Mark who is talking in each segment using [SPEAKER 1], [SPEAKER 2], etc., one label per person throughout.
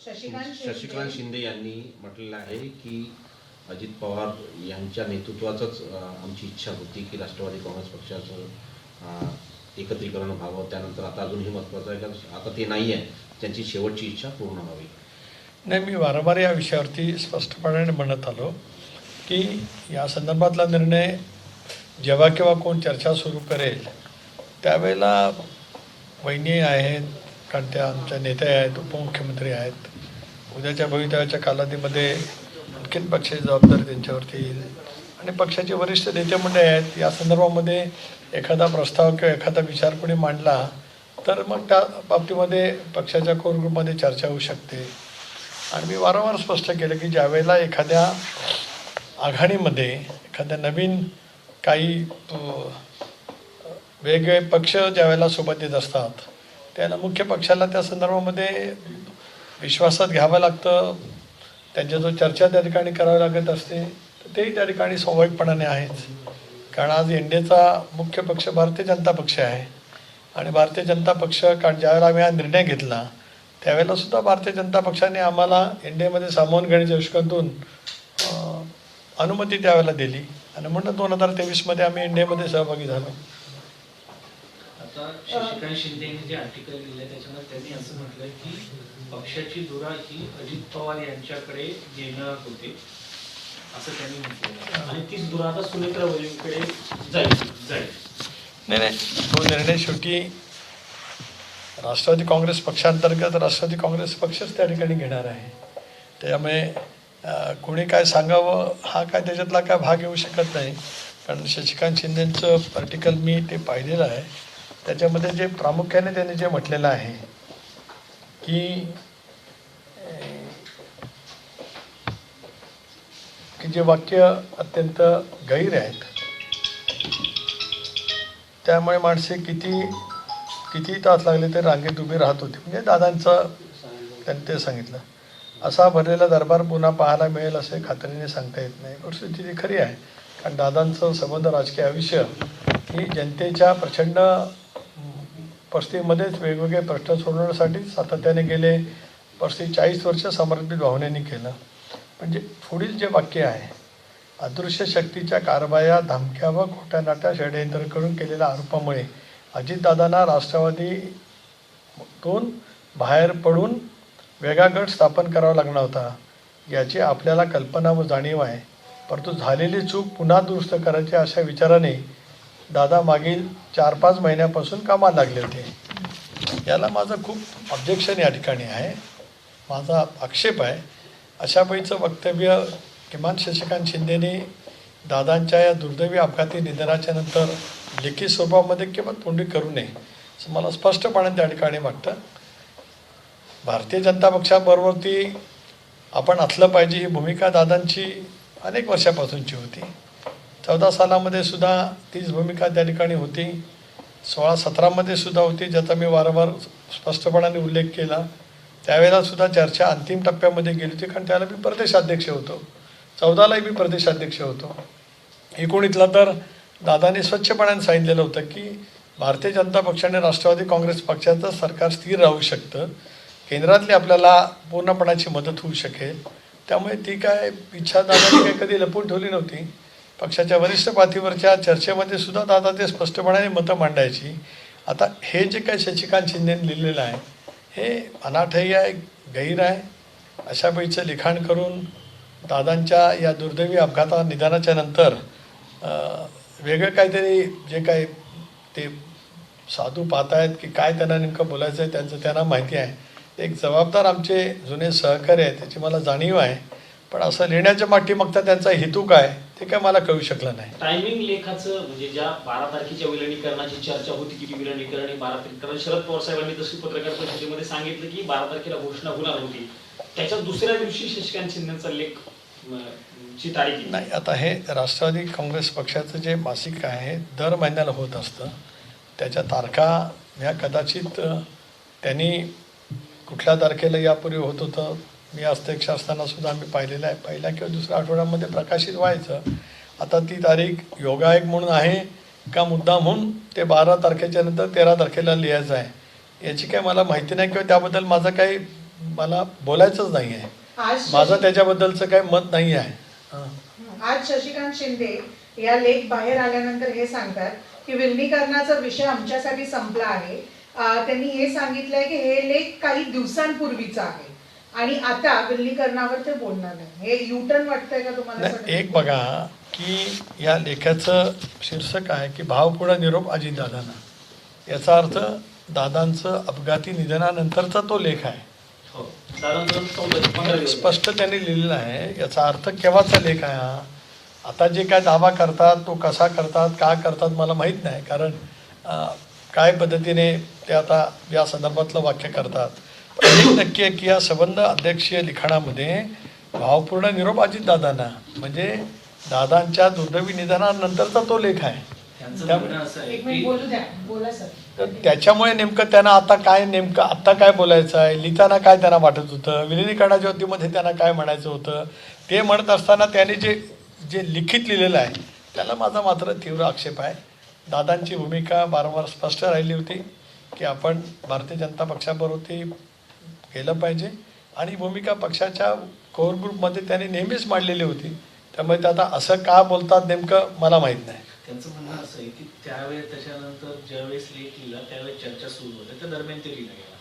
[SPEAKER 1] शशिकांत शिंदे यांनी म्हटलेलं आहे की अजित पवार यांच्या नेतृत्वाचंच आमची इच्छा होती की राष्ट्रवादी काँग्रेस पक्षाचं एकत्रीकरण व्हावं. त्यानंतर आता अजूनही महत्त्वाचं आहे की आता ते नाही आहे, त्यांची शेवटची इच्छा पूर्ण व्हावी.
[SPEAKER 2] नाही, मी वारंवार या विषयावरती स्पष्टपणे म्हणत आलो की या संदर्भातला निर्णय जेव्हा केव्हा कोण चर्चा सुरू करेल त्यावेळेला वहिनी आहेत, कारण त्या आमच्या नेत्या आहेत, उपमुख्यमंत्री आहेत. उद्याच्या भवितव्याच्या कालावधीमध्ये आणखीन पक्षाची जबाबदारी त्यांच्यावरती येईल आणि पक्षाचे वरिष्ठ नेते मंडळी आहेत. या संदर्भामध्ये एखादा प्रस्ताव किंवा एखादा विचार कोणी मांडला तर मग त्या बाबतीमध्ये पक्षाच्या कोर ग्रुपमध्ये चर्चा होऊ शकते. आणि मी वारंवार स्पष्ट केलं की ज्यावेळेला एखाद्या आघाडीमध्ये एखाद्या नवीन काही वेगवेगळे पक्ष ज्यावेळेला सोबत येत असतात त्याला मुख्य पक्षाला त्या संदर्भामध्ये विश्वासात घ्यावं लागतं. त्यांच्या जो चर्चा त्या ठिकाणी करावी लागत असते तर तेही त्या ठिकाणी स्वाभाविकपणाने आहेच. कारण आज एनडीएचा मुख्य पक्ष भारतीय जनता पक्ष आहे आणि भारतीय जनता पक्ष, कारण ज्यावेळेला आम्ही हा निर्णय घेतला त्यावेळेला सुद्धा भारतीय जनता पक्षाने आम्हाला एनडीएमध्ये सामावून घेण्याच्या दृष्टिकोनातून अनुमती त्यावेळेला दिली आणि म्हणून 2023मध्ये आम्ही एनडीएमध्ये सहभागी झालो.
[SPEAKER 3] आता शशिकांत शिंदेने जे आर्टिकल लिहिलंय त्याच्यामध्ये त्यांनी असं म्हटलंय की पक्षाची धुरा ही अजित पवार यांच्याकडे येणार होते असं त्यांनी म्हटलं आणि तीच धुरा आता सुनेत्रा वहिनीकडे जाईल.
[SPEAKER 2] नाही, तो निर्णय शेवटी राष्ट्रवादी काँग्रेस पक्षांतर्गत राष्ट्रवादी काँग्रेस पक्षच त्या ठिकाणी घेणार आहे. त्यामुळे कोणी काय सांगावं हा काय त्याच्यातला काय भाग येऊ शकत नाही. कारण शशिकांत शिंदेंचं आर्टिकल मी ते पाहिलेलं आहे. त्याच्यामध्ये जे प्रामुख्याने त्यांनी जे म्हटलेलं आहे की जे वाक्य अत्यंत गैर आहेत, त्यामुळे माणसे किती तास लागले ते रांगेत उभी राहत होती. म्हणजे दादांचं त्यांनी ते सांगितलं. असा भरलेला दरबार पुन्हा पाहायला मिळेल असे खात्रीने सांगता येत नाही. परिस्थिती ती खरी आहे. कारण दादांचं संबंध राजकीय आयुष्य ही जनतेच्या प्रचंड परिस्थितीमध्येच वेगवेगळे प्रश्न सोडवण्यासाठी सातत्याने गेले 35-40 वर्ष समर्पित भावनेने केलं. म्हणजे पुढील जे वाक्य आहे, अदृश्य शक्तीच्या कारवाया, धमक्या व खोट्या नाट्या षडयंत्राकडून केलेल्या आरोपामुळे अजितदादांना राष्ट्रवादीतून बाहेर पडून वेगळा गट स्थापन करावा लागणार होता याची आपल्याला कल्पना व जाणीव आहे. परंतु झालेली चूक पुन्हा दुरुस्त करायची अशा विचाराने दादा मागील 4-5 महिन्यापासून कामाला लागले होते. याला माझं खूप ऑब्जेक्शन या ठिकाणी आहे. माझा आक्षेप आहे अशापैकीचं वक्तव्य किमान शशिकांत शिंदेने दादांच्या या दुर्दैवी अपघाती निधनाच्या नंतर लेखी स्वरूपामध्ये किंवा तोंडी करू नये असं मला स्पष्टपणे त्या ठिकाणी वाटतं. भारतीय जनता पक्षाबरोबरती आपण असलं पाहिजे ही भूमिका दादांची अनेक वर्षापासूनची होती. 14 सालामध्ये सुद्धा तीच भूमिका त्या ठिकाणी होती. 16-17मध्ये सुद्धा होती, ज्याचा मी वारंवार स्पष्टपणाने उल्लेख केला. त्यावेळेला सुद्धा चर्चा अंतिम टप्प्यामध्ये गेली होती, कारण त्यावेळेला मी प्रदेशाध्यक्ष होतो. 14लाही मी प्रदेशाध्यक्ष होतो. 19ला तर दादाने स्वच्छपणाने सांगितलेलं होतं की भारतीय जनता पक्षाने राष्ट्रवादी काँग्रेस पक्षाचं सरकार स्थिर राहू शकतं, केंद्रातली आपल्याला पूर्णपणाची मदत होऊ शकेल. त्यामुळे ती काय इच्छा दादाने काही कधी लपवून ठेवली नव्हती. पक्षाच्या वरिष्ठ पातळीवरच्या चर्चेमध्ये सुद्धा दादा ते स्पष्टपणाने मतं मांडायची. आता हे जे काही शशिकांत शिंदेने लिहिलेलं आहे हे अनाठही आहे, गैर आहे. अशापैकीचं लिखाण करून दादांच्या या दुर्दैवी अपघाता निधनाच्या नंतर वेगळं काहीतरी जे काय ते साधू पाहत आहेत की काय त्यांना नेमकं बोलायचं आहे त्यांचं त्यांना माहिती आहे. एक जबाबदार आमचे जुने सहकारी आहेत त्याची मला जाणीव आहे. पण असं लिहिण्याच्या पाठीमागचा त्यांचा हेतू काय ते काय मला कळू शकलं नाही.
[SPEAKER 3] टायमिंग लेखाचं म्हणजे ज्या 12 तारखेच्या विलिनीकरणाची चर्चा होती की विलिनीकरण 12 तारखेला शरद पवार साहेबांनी तशी पत्रकार परिषदेमध्ये सांगितलं की 12 तारखेला घोषणा होणार होती. त्याच्या दुसऱ्या दिवशी शशिकांत शिंदेचा लेख ची तारीख
[SPEAKER 2] नाही. आता हे राष्ट्रवादी काँग्रेस पक्षाचं जे मासिक आहे दर महिन्याला होत असतं. त्याच्या तारखा ह्या कदाचित त्यांनी कुठल्या तारखेला यापूर्वी होत होतं मी अध्यक्ष असताना सुद्धा आम्ही पाहिलेलं आहे. पहिल्या किंवा दुसऱ्या आठवड्यामध्ये प्रकाशित व्हायचं. आता ती तारीख योगायोग म्हणून आहे का मुद्दाम म्हणून ते 12 तारखेच्या नंतर 13 तारखेला लिहायचं आहे याची काही मला माहिती नाही किंवा त्याबद्दल माझं काही मला बोलायचंच नाही आहे.
[SPEAKER 4] आज
[SPEAKER 2] माझं त्याच्याबद्दलचं काही मत नाही आहे. हां.
[SPEAKER 4] आज शशिकांत शिंदे या लेख बाहेर आल्यानंतर हे सांगतात की विलनीकरणाचा विषय आमच्यासाठी संपला आहे. त्यांनी हे सांगितलंय की हे लेख काही दिवसांपूर्वीचा आहे आणि आता विलनीकरणावर ते बोलणार नाही. हे युटर्न वाटतंय का तुम्हाला?
[SPEAKER 2] नाही, एक बघा की या लेखाचं शीर्षक आहे की भावपूर्ण निरोप अजितदादांना. याचा अर्थ दादांचं अपघाती निधनानंतरचा तो लेख आहे.
[SPEAKER 3] हो, दादांचं 15 दिवस.
[SPEAKER 2] स्पष्ट त्यांनी लिहिलेलं आहे. याचा अर्थ केव्हाचा लेख आहे हा? आता जे काय दावा करतात तो कसा करतात का करतात मला माहीत नाही, कारण काय पद्धतीने ते आता या संदर्भातलं वाक्य करतात. पण एक नक्की आहे की या संबंध अध्यक्षीय लिखाणामध्ये भावपूर्ण निरोप अजितदादांना म्हणजे दादांच्या दुर्दैवी निधनानंतरचा तो लेख आहे.
[SPEAKER 3] त्यांचं म्हणणं असं आहे
[SPEAKER 4] एक मिनिट
[SPEAKER 3] की
[SPEAKER 4] बोलू द्या, बोला सर.
[SPEAKER 2] तर त्याच्यामुळे नेमकं त्यांना आता काय बोलायचं आहे, लिहिताना काय त्यांना वाटत होतं, विलिनीकरणाच्या वतीमध्ये त्यांना काय म्हणायचं होतं, ते म्हणत असताना त्यांनी जे लिखित लिहिलेलं आहे त्याला माझा मात्र तीव्र आक्षेप आहे. दादांची भूमिका वारंवार स्पष्ट राहिली होती की आपण भारतीय जनता पक्षाबरोबर केलं पाहिजे आणि भूमिका पक्षाच्या कोर ग्रुपमध्ये त्यांनी नेहमीच मांडलेली होती. त्यामुळे ते आता असं का बोलतात नेमकं मला माहीत नाही.
[SPEAKER 3] त्यांचं म्हणणं असं आहे की त्यावेळेस त्याच्यानंतर ज्यावेळेस लेख लिहिला त्यावेळेस चर्चा सुरू होते, त्या दरम्यान ते लिहिला गेला.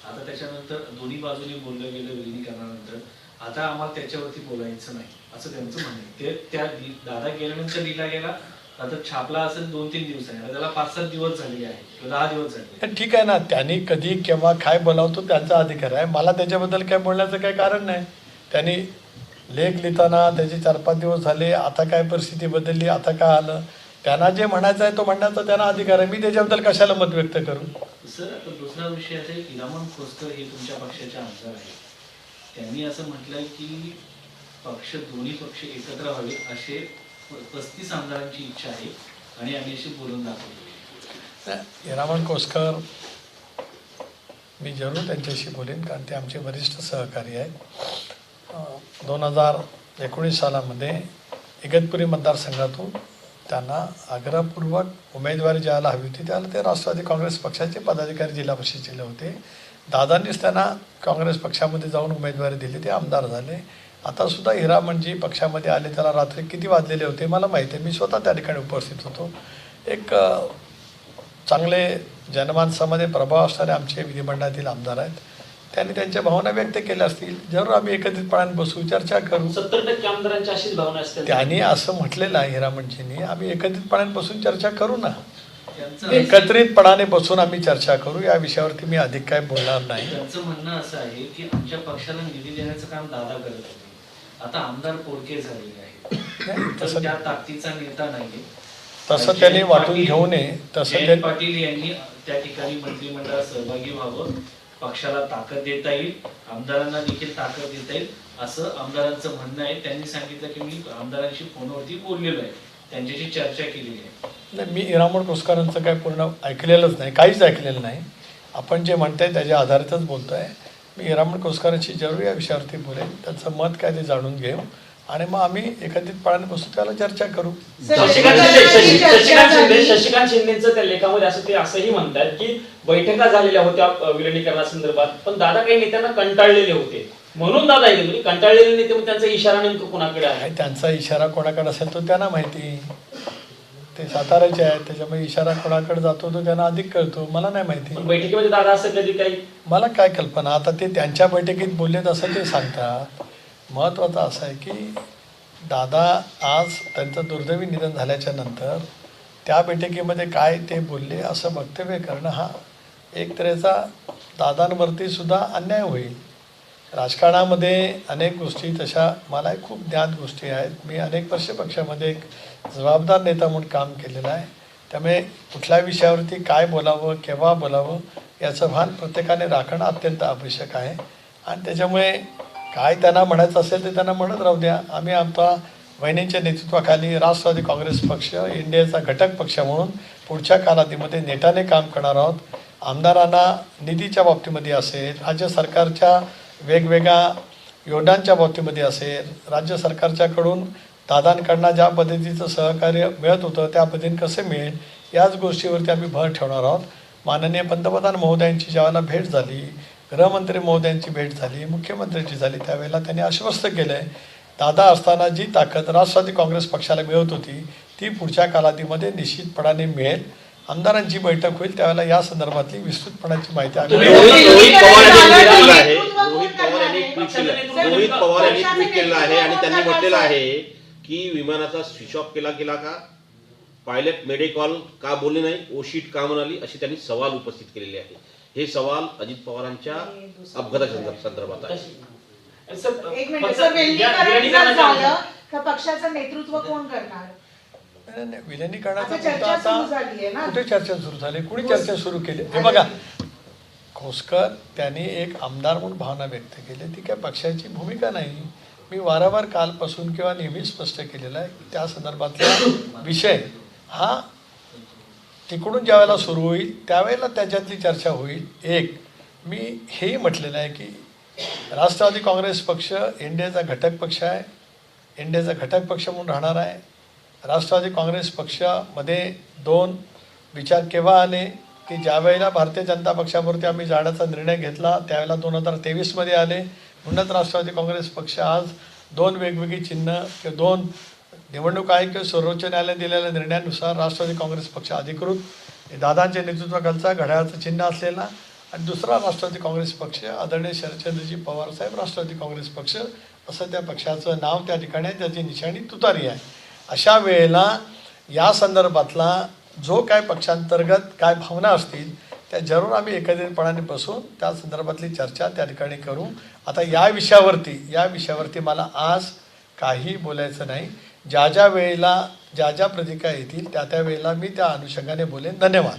[SPEAKER 3] आता त्याच्यानंतर दोन्ही बाजूनी बोललं गेलं विलिनीकरणानंतर, आता आम्हाला त्याच्यावरती बोलायचं नाही असं त्यांचं म्हणणं आहे. ते त्या दादा गेल्यानंतर लिहिला गेला, आता छापला असेल 2-3 दिवस आहे, त्याला 5-7 दिवस झालेले आहेत किंवा 10 दिवस झाले.
[SPEAKER 2] ठीक आहे ना, त्यांनी कधी केव्हा काय बोलावतो त्यांचा अधिकार आहे. मला त्याच्याबद्दल काय बोलण्याचं काही कारण नाही. त्यांनी लेख लिहिताना त्याचे 4-5 दिवस झाले, आता काय परिस्थिती बदलली, आता काय आलं, त्यांना जे म्हणायचं आहे तो म्हणण्याचा त्यांना अधिकार आहे. मी त्याच्याबद्दल कशाला मत व्यक्त करू?
[SPEAKER 3] सर, आता दुसरा विषय असा आहे की हिरामण खोसकर हे तुमच्या पक्षाचे आमदार आहेत. त्यांनी असं म्हटलंय की दोन्ही पक्ष एकत्र व्हावे असे 35 आमदारांची इच्छा आहे आणि आम्ही अशी बोलून दाखवली.
[SPEAKER 2] हिरामण कोसकर मी जरूर त्यांच्याशी बोलेन, कारण ते आमचे वरिष्ठ सहकारी आहेत. 2019 सालामध्ये इगतपुरी मतदारसंघातून त्यांना आग्रहपूर्वक उमेदवारी ज्याला हवी होती त्याला ते राष्ट्रवादी काँग्रेस पक्षाचे पदाधिकारी जिल्हा परिषदेचे होते. दादांनीच त्यांना काँग्रेस पक्षामध्ये जाऊन उमेदवारी दिली, ते आमदार झाले. आतासुद्धा हिरामणजी पक्षामध्ये आले, त्याला रात्री किती वाजलेले होते मला माहिती आहे, मी स्वतः त्या ठिकाणी उपस्थित होतो. एक चांगले जनमानसामध्ये प्रभाव असणारे आमचे विधिमंडळातील आमदार आहेत. त्यांनी त्यांच्या भावना व्यक्त केल्या असतील, जरूर आम्ही एकत्रितपणाने बसू, चर्चा करू.
[SPEAKER 5] 70% आमदारांची अशीच भावना असते.
[SPEAKER 2] त्यांनी असं म्हटलेलं आहे हिरामणजींनी, आम्ही एकत्रितपणाने बसून चर्चा करू ना.
[SPEAKER 3] त्यांचं
[SPEAKER 2] एकत्रितपणाने बसून आम्ही चर्चा करू. या विषयावरती मी अधिक काय बोलणार नाही.
[SPEAKER 3] त्यांचं म्हणणं असं आहे की आमच्या पक्षाला निधी देण्याचं काम दादा करत होते, आता आमदार पोरके झालेले आहेत,
[SPEAKER 2] नाही,
[SPEAKER 3] तर त्या ताकदीचा नेता नाही.
[SPEAKER 2] तसं त्यांनी वाटून घेऊ नये. तसं
[SPEAKER 3] जयंत
[SPEAKER 2] त्यांनी
[SPEAKER 3] पाटील यांनी त्या ठिकाणी मंत्रिमंडळात सहभागी व्हावं, पक्षाला ताकद देता येईल, आमदारांना देखील ताकद देता येईल असं आमदारांचं म्हणणं आहे. त्यांनी सांगितलं की मी आमदारांशी फोनवरती बोललेलो आहे, त्यांच्याशी चर्चा केलेली आहे.
[SPEAKER 2] नाही, मी हिरामण कोसकरांचं काय पूर्ण ऐकलेलंच नाही, काहीच ऐकलेलं नाही. आपण जे म्हणताय त्याच्या आधारितच बोलतो आहे. मी हिरामण कोसकरांशी जरूर या विषयावरती बोलेन, त्यांचं मत काय ते जाणून घेऊ आणि मग आम्ही एकत्रितपणाने बसू, त्याला चर्चा करू.
[SPEAKER 5] शशिकांत शिंदेचं त्या लेखामध्ये असं ते असंही म्हणतात की बैठका झालेल्या होत्या विलिनीकरणासंदर्भात, पण दादा काही नेत्यांना कंटाळलेले होते म्हणून दादा येते. कंटाळलेले नेते, मग त्यांचा इशारा नेमकं कोणाकडे आहे?
[SPEAKER 2] त्यांचा इशारा कोणाकडे असेल तो त्यांना माहिती. ते साताऱ्याचे आहेत, त्याच्यामुळे इशारा कोणाकडे जातो तो त्यांना अधिक कळतो, मला नाही माहिती.
[SPEAKER 5] बैठकीमध्ये दादा असं कधी काही
[SPEAKER 2] मला काय कल्पना, आता ते त्यांच्या बैठकीत बोललेत असं ते सांगतात. महत्त्वाचं असं आहे की दादा आज त्यांचं दुर्दैवी निधन झाल्याच्या नंतर त्या बैठकीमध्ये काय ते बोलले असं वक्तव्य करणं हा एक तऱ्हेचा दादांवरती सुद्धा अन्याय होईल. राजकारणामध्ये अनेक गोष्टी तशा मला खूप ज्ञात गोष्टी आहेत. मी अनेक वर्ष पक्षामध्ये एक जबाबदार नेता म्हणून काम केलेलं आहे. त्यामुळे कुठल्या विषयावरती काय बोलावं, केव्हा बोलावं याचं भान प्रत्येकाने राखणं अत्यंत आवश्यक आहे. आणि त्याच्यामुळे काय त्यांना म्हणायचं असेल ते त्यांना म्हणत राहू द्या. आम्ही आमच्या वहिनींच्या नेतृत्वाखाली राष्ट्रवादी काँग्रेस पक्ष इंडियाचा घटक पक्ष म्हणून पुढच्या कालावधीमध्ये नेटाने काम करणार आहोत. आमदारांना निधीच्या बाबतीमध्ये असेल, राज्य सरकारच्या वेगवेगळ्या योजनांच्या बाबतीमध्ये असेल, राज्य सरकारच्याकडून दादांकडनं ज्या पद्धतीचं सहकार्य मिळत होतं त्या पद्धतीने कसे मिळेल याच गोष्टीवरती आम्ही भर ठेवणार आहोत. माननीय पंतप्रधान महोदयांची ज्यावेळेला भेट झाली, गृहमंत्री महोदयांची भेट झाली, मुख्यमंत्र्यांची झाली, त्यावेळेला त्यांनी आश्वस्त केलं आहे दादा असताना जी ताकद राष्ट्रवादी काँग्रेस पक्षाला मिळत होती ती पुढच्या कालावधीमध्ये निश्चितपणाने मिळेल. आमदारांची बैठक होईल त्यावेळेला या संदर्भातली विस्तृतपणाची माहिती आम्ही
[SPEAKER 1] रोहित पवार यांनी ट्विट केलेलं आहे आणि त्यांनी म्हटलेलं आहे की विमानाचा स्विच ऑफ केला का, पायलट मेडे कॉल का बोलले नाही, ओशीट का म्हणाली, अशी त्यांनी सवाल उपस्थित केलेले आहे. हे सवाल अजित पवारांच्या अपघाताच्या संदर्भात आहे.
[SPEAKER 4] एक मिनिट सर, विलीनीकरण झालं का पक्षाचं नेतृत्व कोण करणार?
[SPEAKER 2] विलिनीकरणाचा
[SPEAKER 4] आता चर्चा
[SPEAKER 2] मुद्दा
[SPEAKER 4] सुरू
[SPEAKER 2] आता
[SPEAKER 4] झाली आहे ना.
[SPEAKER 2] कुठे चर्चा सुरू झाली, कुणी चर्चा सुरू केली? हे बघा, खोसकर त्यांनी एक आमदार म्हणून भावना व्यक्त केली, ती काय पक्षाची भूमिका नाही. मी वारंवार कालपासून किंवा नेहमी स्पष्ट केलेलं आहे की त्या संदर्भातला विषय हा तिकडून ज्यावेळेला सुरू होईल त्यावेळेला त्याच्यातली चर्चा होईल. एक मी हेही म्हटलेलं आहे की राष्ट्रवादी काँग्रेस पक्ष एनडीएचा घटक पक्ष आहे, एनडीएचा घटक पक्ष म्हणून राहणार आहे. राष्ट्रवादी काँग्रेस पक्षामध्ये दोन विचार केव्हा आले की ज्या वेळेला भारतीय जनता पक्षावरती आम्ही जाण्याचा निर्णय घेतला त्यावेळेला 2023मध्ये आले. म्हणूनच राष्ट्रवादी काँग्रेस पक्ष आज दोन वेगवेगळी चिन्ह किंवा दोन निवडणूक आयोग किंवा सर्वोच्च न्यायालयाने दिलेल्या निर्णयानुसार राष्ट्रवादी काँग्रेस पक्ष अधिकृत दादांच्या नेतृत्वाखालचा घड्याळाचं चिन्ह असलेला आणि दुसरा राष्ट्रवादी काँग्रेस पक्ष आदरणीय शरदचंद्रजी पवार साहेब राष्ट्रवादी काँग्रेस पक्ष असं त्या पक्षाचं नाव त्या ठिकाणी आहे, त्याची निशाणी तुतारी आहे. अशा वेळेला या संदर्भातला जो काय पक्षांतर्गत काय भावना असतील त्या जरूर आम्ही एकत्रितपणाने बसून त्या संदर्भातली चर्चा त्या ठिकाणी करू. आता या विषयावरती मला आज काही बोलायचं नाही. ज्या ज्या वेळेला ज्या ज्या प्रतिक्रिया येतील त्या त्या वेळेला मी त्या अनुषंगाने बोलेन. धन्यवाद.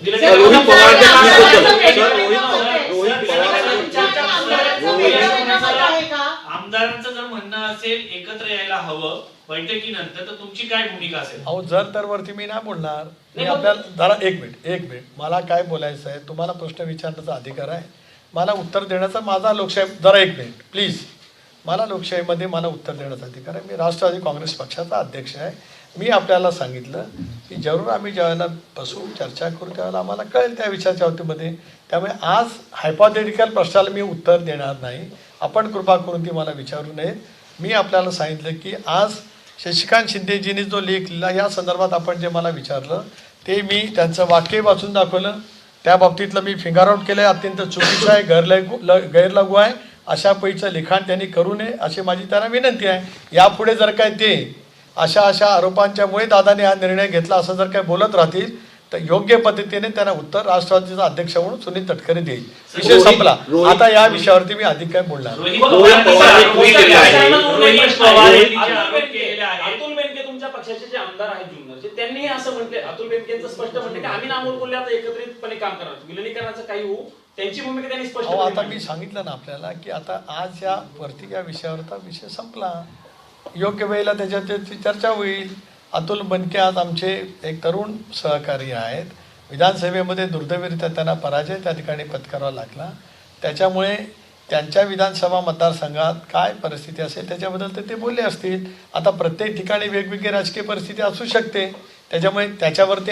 [SPEAKER 3] आमदारांचं जर म्हणणं असेल एकत्र यायला हवं बैठकीनंतर तर तुमची काय भूमिका असेल?
[SPEAKER 2] अहो जर तरवरती मी नाही बोलणार. मी आपल्याला जरा एक मिनिट मला काय बोलायचं आहे, तुम्हाला प्रश्न विचारण्याचा अधिकार आहे, मला उत्तर देण्याचा माझा लोकशाही जरा एक मिनिट प्लीज, मला लोकशाहीमध्ये मला उत्तर देण्याचा अधिकार आहे. मी राष्ट्रवादी काँग्रेस पक्षाचा अध्यक्ष आहे. मी आपल्याला सांगितलं की जरूर आम्ही ज्यावेळेला बसून चर्चा करू त्यावेळेला आम्हाला कळेल त्या विषयाच्या बाबतीमध्ये. त्यामुळे आज हायपोथेटिकल प्रश्नाला मी उत्तर देणार नाही. आपण कृपा करून ती मला विचारू नयेत. मी आपल्याला सांगितलं की आज शशिकांत शिंदेजींनी जो लेख लिहिला या संदर्भात आपण जे मला विचारलं ते मी त्यांचं वाक्य वाचून दाखवलं. त्या बाबतीतलं मी फिंगर आउट केलं आहे, अत्यंत चुकीचं आहे, गैरलागू आहे. अशा पैचं लिखाण त्यांनी करू नये अशी माझी त्यांना विनंती आहे. यापुढे जर काय ते अशा आरोपांच्यामुळे दादाने हा निर्णय घेतला असं जर काय बोलत राहतील तर योग्य पद्धतीने त्यांना उत्तर राष्ट्रवादीचा अध्यक्ष म्हणून सुनील तटकरे देईल. विषय संपला. आता या विषयावरती मी अधिक काय बोलणार नाही.
[SPEAKER 5] अतुल बेनके तुमच्या पक्षाचे जे आमदार आहेत जुन्नरचे त्यांनी असं म्हटले, अतुल बेनकेंचं स्पष्ट म्हटलं की आम्ही नामोल बोलले आता एकत्रितपणे काम करणार, विलिनीकरणाचं काही होऊ त्यांची भूमिका त्यांनी स्पष्ट केली.
[SPEAKER 2] आता मी सांगितलं ना आपल्याला की आता आज या वरती या विषयावरचा विषय संपला. योग्य वेळेला त्याच्यावरती चर्चा होईल. अतुल बेनके आज आमचे एक तरुण सहकारी आहेत. विधानसभेमध्ये दुर्दैवीरित्या त्यांना पराजय त्या ठिकाणी पत्करावा लागला. त्याच्यामुळे त्यांच्या विधानसभा मतदारसंघात काय परिस्थिती असेल त्याच्याबद्दल तर ते बोलले असतील. आता प्रत्येक ठिकाणी वेगवेगळी राजकीय परिस्थिती असू शकते. त्याच्यामुळे त्याच्यावरती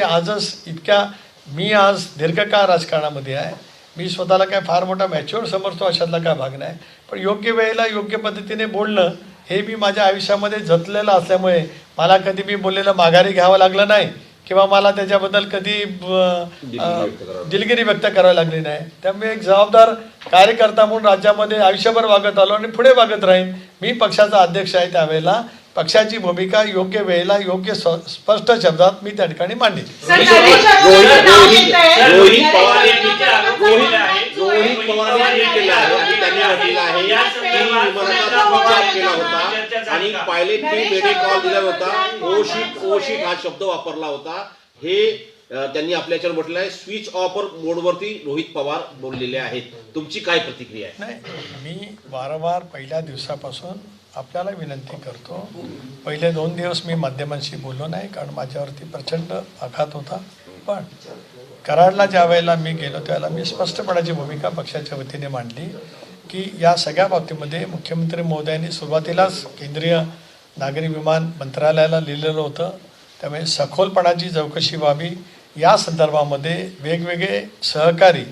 [SPEAKER 2] मी आज दीर्घकाळ राजकारणामध्ये आहे. मी स्वतःला काय फार मोठा मॅच्युअर समजतो अशातला काय भाग नाही. पण योग्य वेळेला योग्य पद्धतीने बोलणं हे मी माझ्या आयुष्यामध्ये जतलेलं असल्यामुळे मला कधी मी बोललेलं माघारी घ्यावं लागलं नाही किंवा मला त्याच्याबद्दल कधी दिलगिरी व्यक्त करावी लागली नाही. त्यामुळे एक जबाबदार कार्यकर्ता म्हणून राज्यामध्ये आयुष्यभर वागत आलो आणि पुढे वागत राहीन. मी पक्षाचा अध्यक्ष आहे त्यावेळेला पक्षाची भूमिका योग्य वेळेला योग्य स्पष्ट शब्दात मी त्या ठिकाणी मांडली.
[SPEAKER 1] रोहित पवार यांनी केलं आहे आणि त्यांनी म्हटलेलं आहे की विमानाचा स्विच ऑफ केला होता आणि पायलटने मेडे कॉल दिला होता, ओशीट हा शब्द वापरला होता. हे त्यांनी आपल्या याच्यावर म्हटलं आहे. स्विच ऑफ मोडवरती रोहित पवार बोललेले आहेत. तुमची काय प्रतिक्रिया आहे?
[SPEAKER 2] नाही, मी वारंवार पहिल्या दिवसापासून आपल्याला विनंती करतो. पहिले 2 दिवस मी माध्यमांशी बोललो नाही कारण माझ्यावरती प्रचंड आघात होता. पण कराडला ज्या वेळेला मी गेलो त्यावेळेला मी स्पष्टपणाची भूमिका पक्षाच्या वतीने मांडली की या सगळ्या बाबतीमध्ये मुख्यमंत्री महोदयांनी सुरुवातीलाच केंद्रीय नागरी विमान मंत्रालयाला लिहिलेलं होतं. त्यामुळे सखोलपणाची चौकशी व्हावी. या संदर्भामध्ये वेगवेगळे सहकारी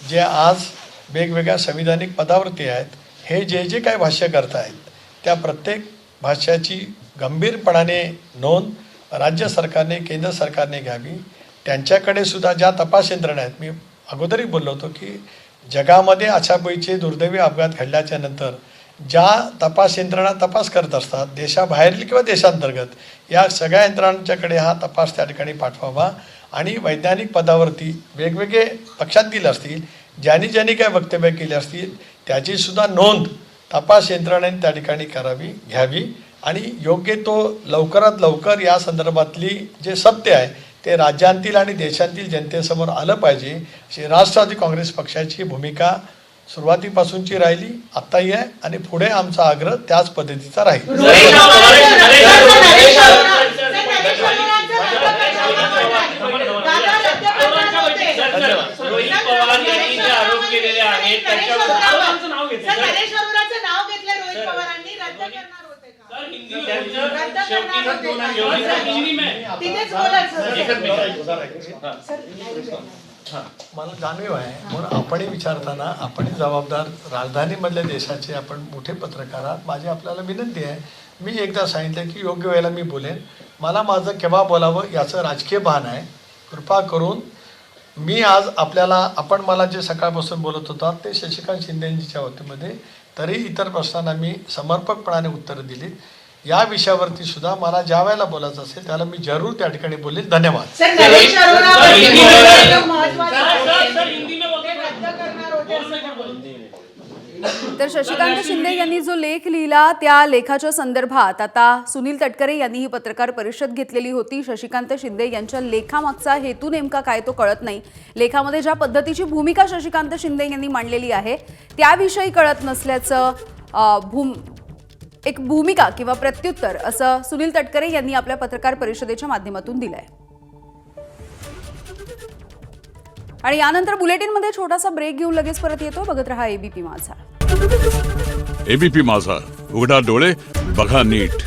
[SPEAKER 2] जे आज वेगवेगळ्या संविधानिक पदावरती आहेत, हे जे जे काही भाष्य करतायत त्या प्रत्येक भाष्याची गंभीरपणाने नोंद राज्य सरकारने, केंद्र सरकारने घ्यावी. त्यांच्याकडे सुद्धा ज्या तपास यंत्रणा आहेत, मी अगोदरही बोललो होतो की जगामध्ये अशापैकीचे दुर्दैवी अपघात घडल्याच्या नंतर ज्या तपास यंत्रणा तपास करत असतात, देशाबाहेरील किंवा देशांतर्गत, या सगळ्या यंत्रणांच्याकडे हा तपास त्या ठिकाणी पाठवावा आणि वैज्ञानिक पदावरती वेगवेगळे पक्षातील असतील, ज्यांनी ज्यांनी काय वक्तव्य केले असतील त्याचीसुद्धा नोंद तपास यंत्रणेने त्या ठिकाणी घ्यावी आणि योग्य तो लवकरात लवकर या संदर्भातली जे सत्य आहे ते राज्यांतील आणि देशांतील जनतेसमोर आलं पाहिजे. अशी राष्ट्रवादी काँग्रेस पक्षाची भूमिका सुरुवातीपासूनची राहिली, आत्ताही आहे आणि पुढे आमचा आग्रह त्याच पद्धतीचा राहील.
[SPEAKER 5] रोहित पवार यांनी जे आरोप केलेले आहेत त्याच्यावर नाव घेतलं.
[SPEAKER 2] मला जाणीव आहे म्हणून आपणही विचारताना आपणही जबाबदार, राजधानीमधल्या देशाचे आपण मोठे पत्रकार आहात. माझी आपल्याला विनंती आहे, मी एकदा सांगितलं की योग्य वेळेला मी बोलेन. मला माझं केव्हा बोलावं याचं राजकीय भान आहे. कृपा करून मी आज आपण मला जे सकाळपासून बोलत होता ते शशिकांत शिंदेजीच्या वतीमध्ये, तरी इतर प्रश्नांना मी समर्पकपणाने उत्तरं दिलीत. या विषयावरती सुद्धा मला ज्या वेळेला बोलायचं असेल त्याला मी जरूर त्या ठिकाणी बोलेन. धन्यवाद.
[SPEAKER 6] तर शशिकांत शिंदे यांनी जो लेख लिहिला त्या लेखाच्या संदर्भात आता सुनील तटकरे यांनी ही पत्रकार परिषद घेतलेली होती. शशिकांत शिंदे यांच्या लेखामागचा हेतू नेमका काय तो कळत नाही. लेखामध्ये ज्या पद्धतीची भूमिका शशिकांत शिंदे यांनी मांडलेली आहे त्याविषयी कळत नसल्याचं एक भूमिका किंवा प्रत्युत्तर असं सुनील तटकरे यांनी आपल्या पत्रकार परिषदेच्या माध्यमातून दिलंय. आणि यानंतर बुलेटिनमध्ये छोटासा ब्रेक घेऊन लगेच परत येतो. बघत रहा एबीपी माझा.
[SPEAKER 7] एबीपी माझा, उघडा डोळे बघा नीट.